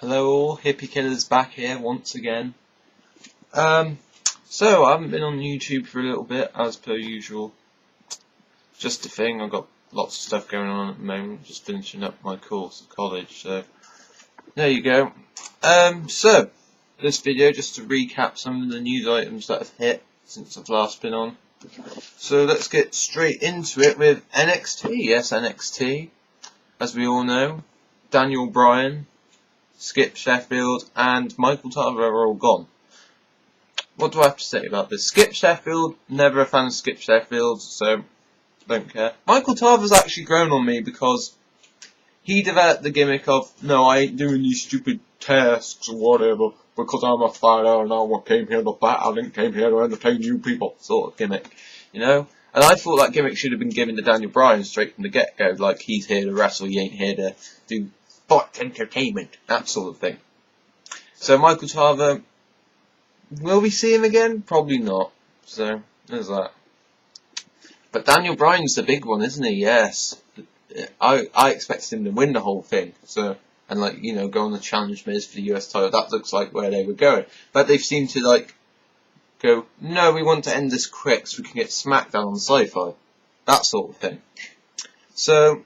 Hello all, Hippykillerz back here once again. So I haven't been on YouTube for a little bit, as per usual. Just a thing, I've got lots of stuff going on at the moment, just finishing up my course at college, so there you go. So this video just to recap some of the news items that have hit since I've last been on. So let's get straight into it with NXT. Yes, NXT, as we all know. Daniel Bryan, Skip Sheffield and Michael Tarver are all gone. What do I have to say about this? Skip Sheffield, never a fan of Skip Sheffield, so don't care. Michael Tarver's actually grown on me because he developed the gimmick of, no, I ain't doing these stupid tasks or whatever because I'm a fighter and I came here to battle, I didn't came here to entertain you people, sort of gimmick, you know? And I thought that gimmick should have been given to Daniel Bryan straight from the get-go, like he's here to wrestle, he ain't here to do sport entertainment, that sort of thing. So Michael Tarver, will we see him again? Probably not. So there's that. But Daniel Bryan's the big one, isn't he? Yes. I expected him to win the whole thing. So and go on the challenge Miz for the US title. That looks like where they were going. But they've seemed to go, no, we want to end this quick so we can get SmackDown on Sci-Fi. That sort of thing. So.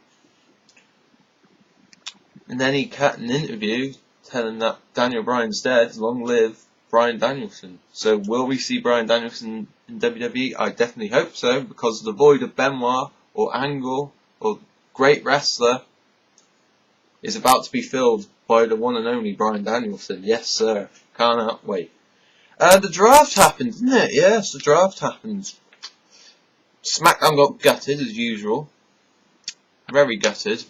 And then he cut an interview telling that Daniel Bryan's dead, long live Bryan Danielson. So will we see Bryan Danielson in WWE? I definitely hope so, because the void of Benoit or Angle or great wrestler is about to be filled by the one and only Bryan Danielson. Yes, sir. Cannot wait. The draft happened, didn't it? Yes, the draft happened. SmackDown got gutted as usual. Very gutted.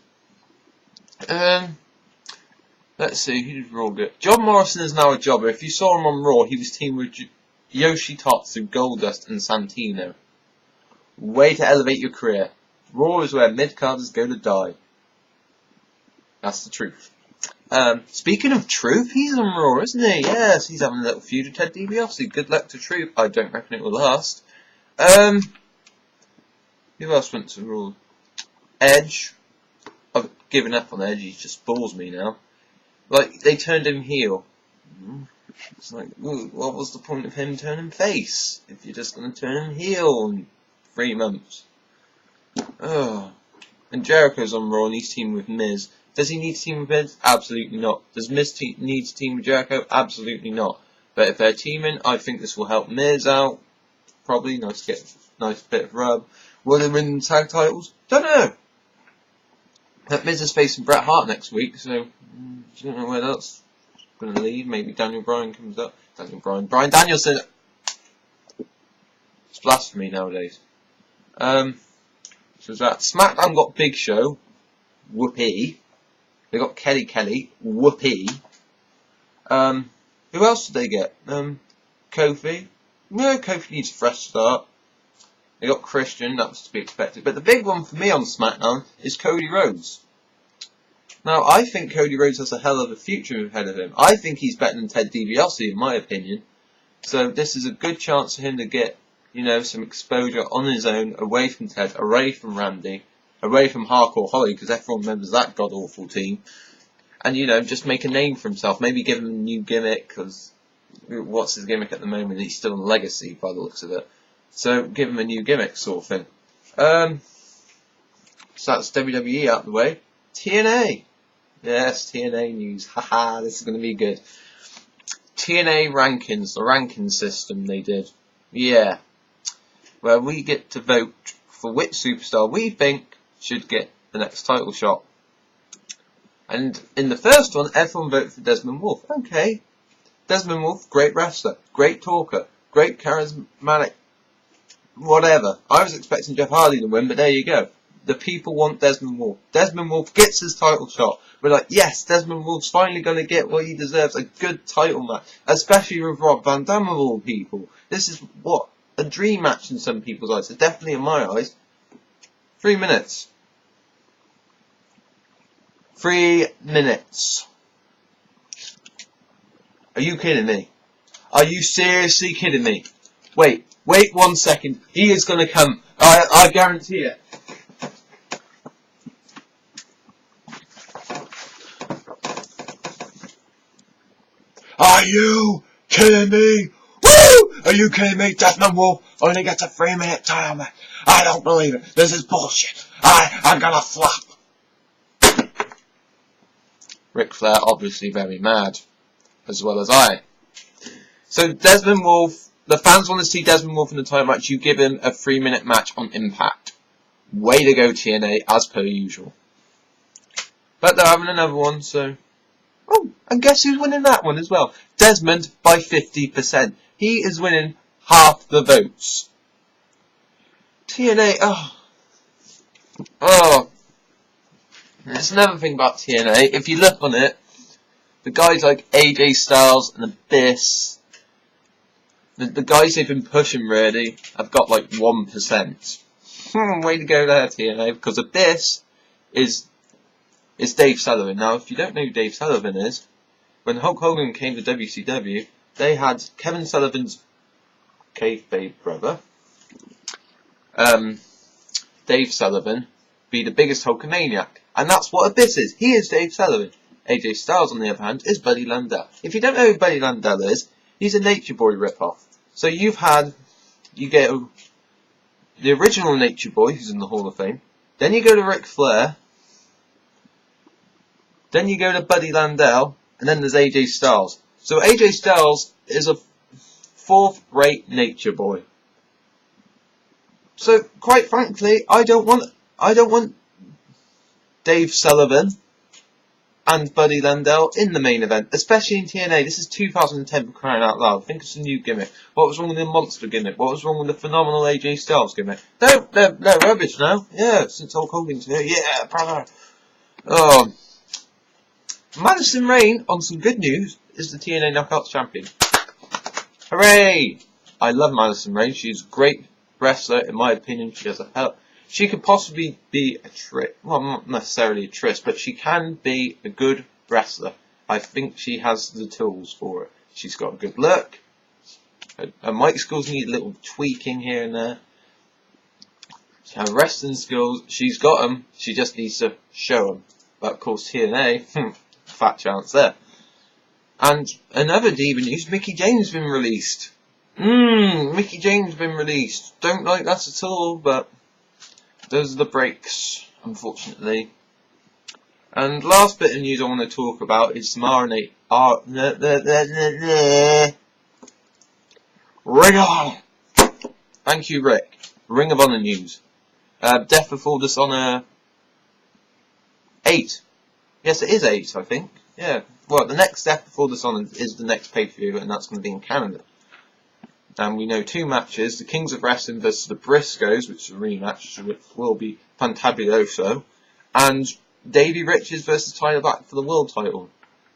Let's see, who did Raw get? John Morrison is now a jobber. If you saw him on Raw, he was teamed with Yoshitatsu, Goldust, and Santino. Way to elevate your career. Raw is where mid-carders go to die. That's the truth. Speaking of truth, he's on Raw, isn't he? Yes, he's having a little feud with Ted DiBiase. Good luck to Truth. I don't reckon it will last. Who else went to Raw? Edge. I've given up on Edge, he just bores me now. They turned him heel. It's like, ooh, what was the point of him turning face? If you're just going to turn him heel in 3 months. Oh. And Jericho's on Raw and he's teaming with Miz. Does he need to team with Miz? Absolutely not. Does Miz need to team with Jericho? Absolutely not. But if they're teaming, I think this will help Miz out. Probably, nice to get nice bit of rub. Will they win the tag titles? Don't know. That Miz is facing Bret Hart next week, so I don't know where that's going to lead. Maybe Daniel Bryan comes up. Bryan Danielson! It's blasphemy nowadays. So that SmackDown got Big Show. Whoopee. They got Kelly. Whoopee. Who else did they get? Kofi. No, Kofi needs a fresh start. They got Christian, that was to be expected. But the big one for me on SmackDown is Cody Rhodes. Now, I think Cody Rhodes has a hell of a future ahead of him. I think he's better than Ted DiBiase, in my opinion. So this is a good chance for him to get, some exposure on his own, away from Ted, away from Randy, away from Hardcore Holly, because everyone remembers that god-awful team. And, just make a name for himself. Maybe give him a new gimmick, because what's his gimmick at the moment? He's still on Legacy, by the looks of it. So, give him a new gimmick, sort of thing. So that's WWE out of the way. TNA. Yes, TNA news. Haha, this is going to be good. TNA rankings, the ranking system they did. Yeah. Where we get to vote for which superstar we think should get the next title shot. And in the first one, everyone voted for Desmond Wolfe. Okay. Desmond Wolfe, great wrestler, great talker, great charismatic. Whatever. I was expecting Jeff Hardy to win, but there you go. The people want Desmond Wolfe. Desmond Wolfe gets his title shot. We're like, yes, Desmond Wolfe's finally going to get what he deserves. A good title match. Especially with Rob Van Dam of all people. This is a dream match in some people's eyes. It's definitely in my eyes. 3 minutes. 3 minutes. Are you kidding me? Are you seriously kidding me? Wait 1 second. He is going to come. I guarantee it. Are you kidding me? Woo! Are you kidding me? Desmond Wolf only gets a 3-minute title match. I don't believe it. This is bullshit. I'm gonna flop. Ric Flair obviously very mad, as well as I. So Desmond Wolf, the fans want to see Desmond Wolf in the title match. You give him a 3-minute match on Impact. Way to go, TNA, as per usual. But they're having another one, so... Oh, and guess who's winning that one as well? Desmond by 50%. He is winning half the votes. TNA, oh. There's another thing about TNA. If you look on it, the guys like AJ Styles and Abyss, the guys they've been pushing really, have got like 1%. Way to go there, TNA, because Abyss is Dave Sullivan. Now, if you don't know who Dave Sullivan is, when Hulk Hogan came to WCW, they had Kevin Sullivan's kayfabe brother, Dave Sullivan, be the biggest Hulkamaniac. And that's what Abyss is. He is Dave Sullivan. AJ Styles, on the other hand, is Buddy Landel. If you don't know who Buddy Landel is, he's a Nature Boy ripoff. So you get the original Nature Boy, who's in the Hall of Fame. Then you go to Ric Flair. Then you go to Buddy Landel. And then there's AJ Styles. So AJ Styles is a fourth-rate Nature Boy. So, quite frankly, I don't want Dave Sullivan and Buddy Landel in the main event, especially in TNA. This is 2010 for crying out loud. Think of some new gimmick. What was wrong with the Monster gimmick? What was wrong with the phenomenal AJ Styles gimmick? They're rubbish now. Yeah, since Hulk Hogan's here. Yeah, brother. Oh. Madison Rayne, on some good news, is the TNA Knockouts champion. Hooray! I love Madison Rayne. She's a great wrestler, in my opinion. She has a hell. She could possibly be a trick. Well, not necessarily a trick, but she can be a good wrestler. I think she has the tools for it. She's got a good look. Her mic skills need a little tweaking here and there. Her wrestling skills, she's got them. She just needs to show them. But of course, TNA, fat chance there. And another diva news, Mickie James been released. Mickie James been released. Don't like that at all, but those are the breaks, unfortunately. And last bit of news I want to talk about is some Ring of Honor. Thank you, Rick. Ring of Honor news. Death Before Dishonor 8. Yes, it is 8, I think. Yeah. Well, the next Death Before Dishonor is the next pay-per-view, and that's going to be in Canada. And we know 2 matches, the Kings of Wrestling versus the Briscoes, which is a rematch, which will be fantabuloso, and Davey Richards versus Tyler Black for the world title.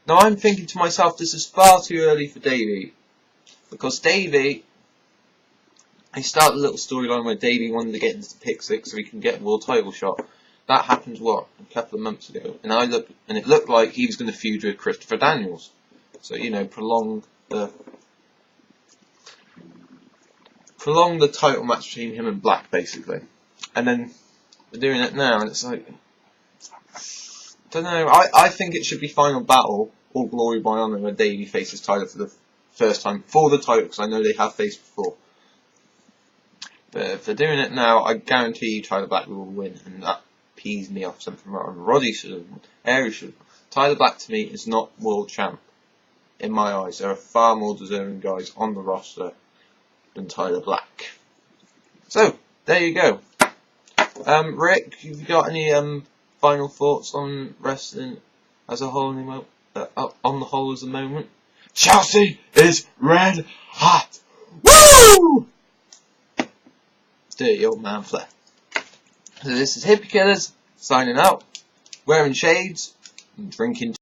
Now I'm thinking to myself, this is far too early for Davey, because Davey, he started a little storyline where Davey wanted to get into the Pick 6 so he can get a world title shot. That happened, what, a couple of months ago, and it looked like he was going to feud with Christopher Daniels. So, you know, prolong the title match between him and Black, basically. And then we're doing it now, and it's like, don't know. I think it should be Final Battle, All Glory by Honor, where Davey faces Tyler for the first time for the title, because I know they have faced before. But if they're doing it now, I guarantee you Tyler Black will win, and that pees me off something wrong. Roddy should have won. Aries should have won. Tyler Black, to me, is not world champ. In my eyes, there are far more deserving guys on the roster than Tyler Black. So, there you go. Rick, have you got any final thoughts on wrestling as a whole on the whole as a moment? Chelsea is red hot! Woo! Dirty old man Flair. So this is Hippykillerz signing out, wearing shades and drinking